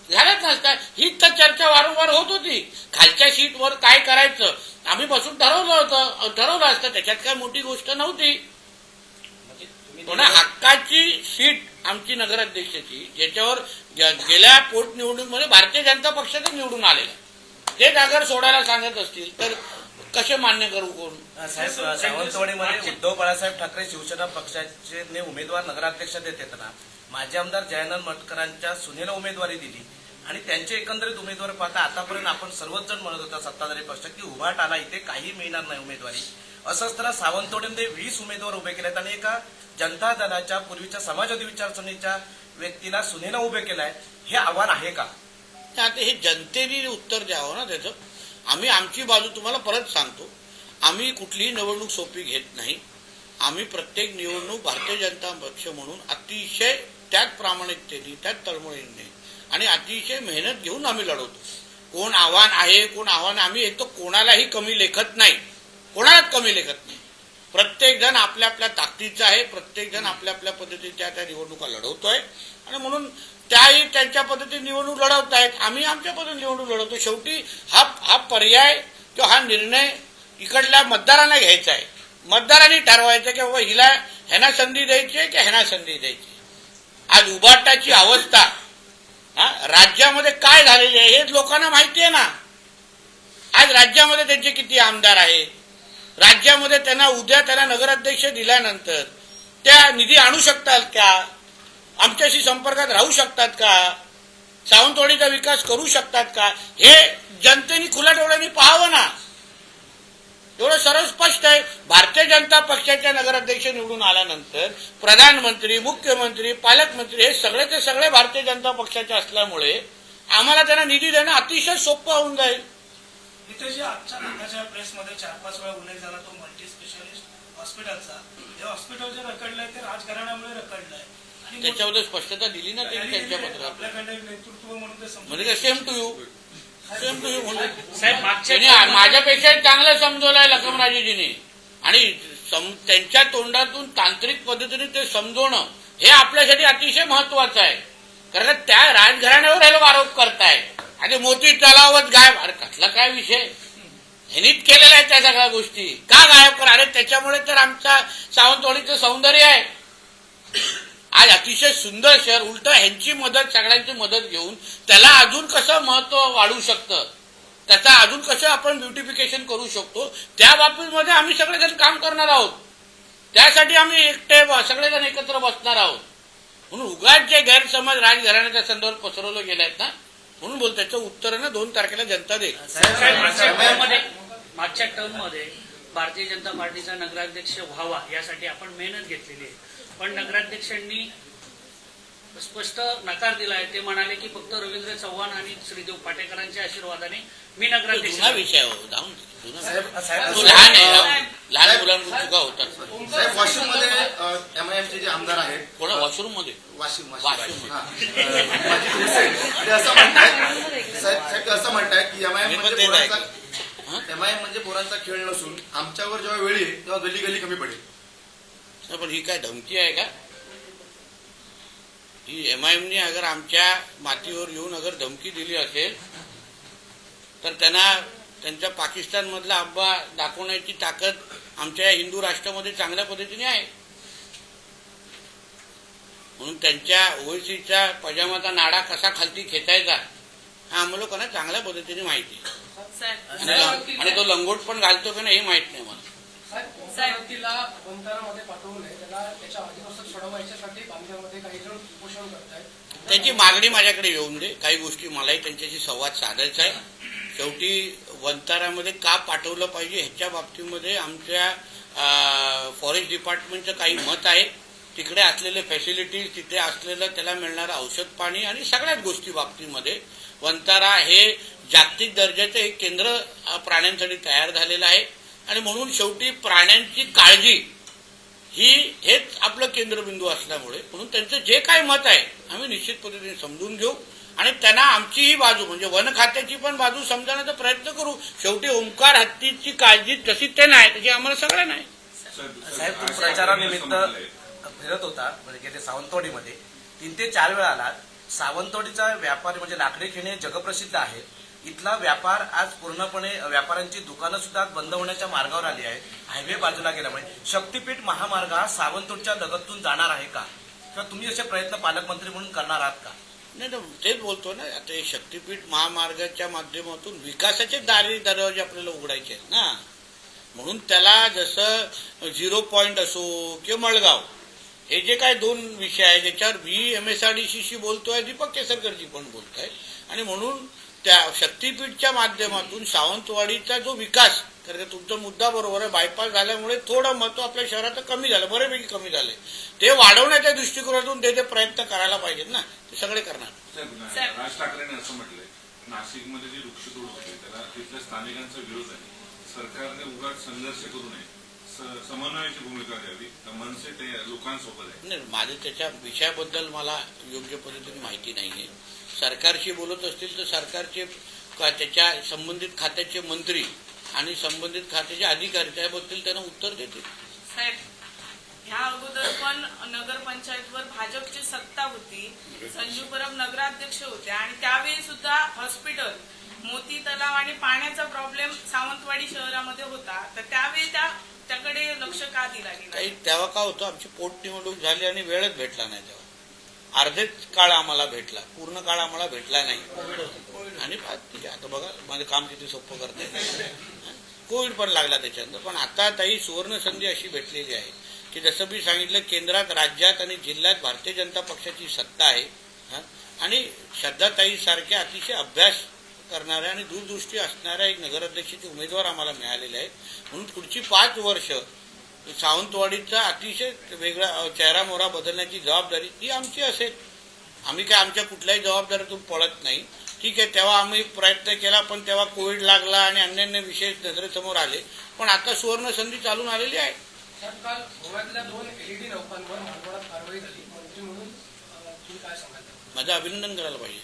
झाल्याच नसत्या. हीच तर चर्चा वारंवार होत होती. खालच्या सीटवर काय करायचं आम्ही बसून ठरवलं असतं, त्याच्यात काय मोठी गोष्ट नव्हती. म्हणजे तुम्ही पण हक्काची सीट आमची नगराध्यक्षाची ज्याच्यावर गेल्या पोटनिवडणुकीमध्ये भारतीय जनता पक्षाचा निवडून आलेला, ते जागर सोडायला सांगत असतील तर कसे मान्य करू कोण? साहेब, सावंतवाडीमध्ये उद्धव बाळासाहेब ठाकरे शिवसेना पक्षाचे उमेदवार नगराध्यक्ष देत येताना माजी आमदार जयानंद मटकरांच्या सुनेला उमेदवारी दिली आणि त्यांचे एकंदरीत उमेदवार पाहता आतापर्यंत आपण सर्वच जण म्हणत होता सत्ताधारी पक्ष की उभाटाला इथे काही मिळणार नाही उमेदवारी. असं असताना सावंतवाडीमध्ये 20 उमेदवार उभे केलेत आणि एका जनता दलाच्या पूर्वीच्या समाजवादी विचारसरणीच्या व्यक्तीला सुनेला उभे केलाय. हे आव्हान आहे का? आता हे जनतेने उत्तर द्यावं ना त्याचं. आम्ही आमची बाजू तुम्हाला परत सांगतो, आम्ही कुठलीही निवडणूक सोपी घेत नाही. आम्ही प्रत्येक निवडणूक भारतीय जनता पक्ष म्हणून अतिशय त्याच प्रामाणिकतेने त्याच तळमळीने आणि अतिशय मेहनत घेऊन आम्ही लढवतो. कोण आव्हान आहे कोण आव्हान, आम्ही एक तर कोणालाही कमी लेखत नाही, कोणालाच कमी लेखत नाही. प्रत्येक जण आपल्या आपल्या ताकदीचा आहे, प्रत्येक जण आपल्या आपल्या पद्धतीच्या त्या निवडणुका लढवतोय आणि म्हणून त्याही त्यांच्या पद्धतीने निवडणूक लढवत आहेत, आम्ही आमच्या पद्धतीने निवडणूक लढवतो. शेवटी हा पर्याय किंवा हा निर्णय इकडल्या मतदारांना घ्यायचा आहे. मतदारांनी ठरवायचं की बाबा हिला ह्यांना संधी द्यायची आहे की ह्यांना संधी द्यायची. आज उभाटाची अवस्था राज्यामध्ये काय झालेली आहे हे लोकांना माहिती आहे ना. आज राज्यामध्ये त्यांचे किती आमदार आहेत, राज्यामध्ये त्यांना नगराध्यक्ष दिल्यानंतर त्या निधी आणू शकतात का, आमच्याशी संपर्कात राहू शकतात का, सावंतवाडीचा विकास करू शकतात का, हे जनतेने खुल्या डोळ्यांनी पाहावं ना. एवढं सरळ स्पष्ट आहे. भारतीय जनता पक्षाच्या नगराध्यक्ष निवडून आल्यानंतर प्रधानमंत्री, मुख्यमंत्री, पालकमंत्री हे सगळेचे सगळे भारतीय जनता पक्षाचे असल्यामुळे आम्हाला त्यांना निधी देणं अतिशय सोपं होऊन जाईल. इथे जे आजच्या प्रेसमध्ये 4-5 वेळा उल्लेख झाला तो मल्टी स्पेशालिस्ट हॉस्पिटलचा, जे हॉस्पिटल जे रखडलंय ते राजघराण्यामुळे रखडलंय आणि त्याच्याबद्दल स्पष्टता दिली ना त्यांनी त्यांच्या पत्रात. आपल्याकडे नेतृत्व म्हणून ते म्हणजे सेम टू यू म्हणून साहेब मागच्या त्यांनी माझ्यापेक्षा चांगलं समजवलंय लखमराजेजींनी आणि त्यांच्या तोंडातून तांत्रिक पद्धतीने ते समजवणं हे आपल्यासाठी अतिशय महत्वाचं आहे. कारण त्या राजघराण्यावर हे लोक आरोप करतायत आणि मोती तलावच गायब. अरे कसला काय विषय, ह्यांनीच केलेला आहे त्या सगळ्या गोष्टी. का गायब करा? अरे त्याच्यामुळे तर आमच्या सावंतवाडीचं सौंदर्य आहे. आज अतिशय सुंदर शहर, उलट ह्यांची मदत, सगळ्यांची मदत घेऊन त्याला अजून कसं महत्व वाढू शकतं, त्याचा अजून कसं आपण ब्युटिफिकेशन करू शकतो, त्या बाबतीमध्ये आम्ही सगळेजण काम करणार आहोत. त्यासाठी आम्ही एकटे सगळेजण एकत्र बसणार आहोत. म्हणून उगाच जे गैरसमज राजघराण्याच्या संदर्भात पसरवलं गेले आहेत ना, म्हणून बोल त्याचं उत्तर ना 2 तारखेला जनता देईल. मागच्या टर्ममध्ये भारतीय जनता पार्टीचा नगराध्यक्ष व्हावा यासाठी आपण मेहनत घेतलेली आहे, पण नगराध्यक्षांनी स्पष्ट नकार दिला आहे. ते म्हणाले की फक्त रवींद्र चव्हाण आणि श्रीदेव पाटेकरांच्या आशीर्वादाने मी नगराध्यक्ष. जुना विषय हो, जाऊन साहेब, तो लहान आहे, लहान मुलांकडून चुका होतात. साहेब, वाशिम मध्ये एमआयएमचे जे आमदार आहेत, कोणा वॉशरूम मध्ये वाशिम वाशिम हा. माझी ते असं म्हणतायत साहेब, असं म्हणतायत की एमआयएम म्हणजे पोरांचा खेळ नसून आमच्यावर जेव्हा वेळ येईल तेव्हा गल्ली गल्ली कमी पडेल. पण ही काय धमकी आहे का? ही एमआयएमने अगर आमच्या मातीवर येऊन अगर धमकी दिली असेल तर त्यांना त्यांच्या पाकिस्तान मधला आब्बा दाखवण्याची ताकद आमच्या हिंदू राष्ट्रामध्ये चांगल्या पद्धतीने आहे. म्हणून त्यांच्या ओवेसीचा पजामाचा नाडा कसा खालती खेचायचा हा आम्हाला लोकांना चांगल्या पद्धतीने माहिती आहे. आणि तो लंगोट पण घालतो का नाही हे माहित नाही मला. तिला बंधारामध्ये पाठवू नये, त्याला त्याच्या आधीपासून सोडवायच्यासाठी बांधल्यामध्ये काही जण उपोषण करतायत. त्याची मागणी माझ्याकडे येऊन दे. काही गोष्टी मलाही त्यांच्याशी संवाद साधायचा आहे. शेवटी वंतारामध्ये का पाठवलं पाहिजे ह्याच्या बाबतीमध्ये आमच्या फॉरेस्ट डिपार्टमेंटचं काही मत आहे. तिकडे असलेले फॅसिलिटीज, तिथे असलेलं त्याला मिळणारं औषध पाणी आणि सगळ्याच गोष्टी बाबतीमध्ये वंतारा हे जागतिक दर्जाचं एक केंद्र प्राण्यांसाठी तयार झालेलं आहे आणि म्हणून शेवटी प्राण्यांची काळजी हेच आपलं केंद्रबिंदू असल्यामुळे म्हणून त्यांचं जे काही मत आहे आम्ही निश्चित पद्धतीने समजून घेऊ आणि त्यांना आमचीही बाजू म्हणजे वन खात्याची पण बाजू समजण्याचा प्रयत्न करू. शेवटी ओंकार हत्तीची काळजी जशी ते नाही तशी आम्हाला सगळ्या नाही. साहेब, तुम्ही प्रचारानिमित्त फिरत होता म्हणजे ते सावंतवाडीमध्ये 3 ते 4 वेळा आलात. सावंतवाडीचा व्यापारी म्हणजे लाकडी खेळणे जगप्रसिद्ध आहे. इथला व्यापार आज पूर्णपणे व्यापाऱ्यांची दुकानं सुद्धा आज बंद होण्याच्या मार्गावर आली आहे. हायवे बाजूला गेल्यामुळे शक्तीपीठ महामार्ग हा सावंतवाडीच्या लगतून जाणार आहे का, किंवा तुम्ही असे प्रयत्न पालकमंत्री म्हणून करणार आहात का? नाही ना, तेच बोलतो ना, आता हे शक्तीपीठ महामार्गाच्या माध्यमातून विकासाचे दरवाजे आपल्याला उघडायचे आहेत ना. म्हणून त्याला जसं 0 पॉईंट असो किंवा मळगाव, हे जे काय 2 विषय आहेत ज्याच्यावर MSRDC बोलतोय, दीपक केसरकरजी पण बोलतोय, आणि म्हणून त्या शक्तीपीठच्या माध्यमातून सावंतवाडीचा जो विकास, कारण तुमचा मुद्दा बरोबर आहे, बायपास झाल्यामुळे थोडं महत्व आपल्या शहरात कमी झालं, बऱ्यापैकी कमी झालंय. ते वाढवण्याच्या दृष्टिकोनातून ते प्रयत्न करायला पाहिजेत ना, ते सगळे करणार. राज ठाकरेंनी असं म्हटलंय, नाशिकमध्ये जी वृक्षतोड होते त्याला तिथल्या स्थानिकांचा विरोध आहे, सरकारने उगाच संघर्ष करू नये, समन्वयाची भूमिका घ्यावी, मनसे ते लोकांसोबत आहे. नाही, माझं त्याच्या विषयाबद्दल मला योग्य पद्धतीने माहिती नाहीये. सरकारशी बोलत असतील तर सरकारचे त्याच्या संबंधित खात्याचे मंत्री आणि संबंधित खात्याचे अधिकारी त्याबद्दल त्यांना उत्तर देतील. साहेब, ह्या अगोदर पण नगरपंचायतवर भाजपची सत्ता होती, संजू परब नगराध्यक्ष होते, आणि त्यावेळी सुद्धा हॉस्पिटल, मोती तलाव आणि पाण्याचा प्रॉब्लेम सावंतवाडी शहरामध्ये होता. तर त्यावेळी त्याकडे लक्ष का दिला गेला? तेव्हा का होतं, आमची पोटनिवडणूक झाली आणि वेळच भेटला नाही. तेव्हा अर्धेच काळ आम्हाला भेटला, पूर्ण काळ आम्हाला भेटला नाही. आणि आता बघा माझं काम किती सोपं करते. कोविड पण लागला त्याच्यानंतर. पण आता ताई सुवर्ण संधी अशी भेटलेली आहे की जसं मी सांगितलं, केंद्रात, राज्यात आणि जिल्ह्यात भारतीय जनता पक्षाची सत्ता आहे, आणि श्रद्धाताई सारख्या अतिशय अभ्यास करणाऱ्या आणि दूरदृष्टी असणाऱ्या एक नगराध्यक्षाचे उमेदवार आम्हाला मिळालेले आहेत. म्हणून पुढची 5 वर्ष सावंतवाडीचा अतिशय वेगळा चेहरामोहरा बदलण्याची जबाबदारी ती आमची असेल. आम्ही काय आमच्या कुठल्याही जबाबदारीतून पळत नाही. ठीक आहे, तेव्हा आम्ही प्रयत्न केला, पण तेव्हा कोविड लागला आणि अन्य विषय नजरेसमोर आले. पण आता सुवर्ण संधी चालून आलेली आहे. काल गोव्यातल्या 2 LED नौकांवर मालवणात कारवाई झाली. मंत्री म्हणून तुम्ही काय सांगाल? माझं अभिनंदन करायला पाहिजे.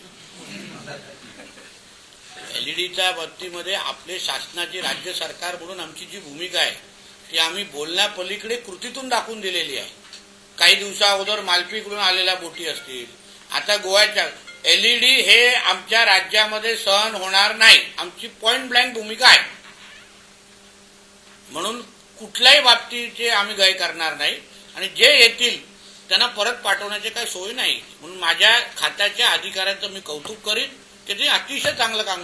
LEDच्या बाबतीमध्ये आपले शासनाची, राज्य सरकार म्हणून आमची जी भूमिका आहे ती आम्ही बोलण्यापलीकडे कृतीतून दाखवून दिलेली आहे. काही दिवसा अगोदर मालपीकडून आलेल्या बोटी असतील, आता गोव्याच्या LED हे आमच्या राज्यामध्ये सहन होणार नाही, आमची पॉइंट ब्लँक भूमिका आहे. म्हणून कुठल्याही बाबतीचे आम्ही गय करणार नाही, आणि जे येतील त्यांना परत पाठवण्याची काही सोय नाही. म्हणून माझ्या खात्याच्या अधिकाऱ्यांचं मी कौतुक करीन की ते अतिशय चांगलं काम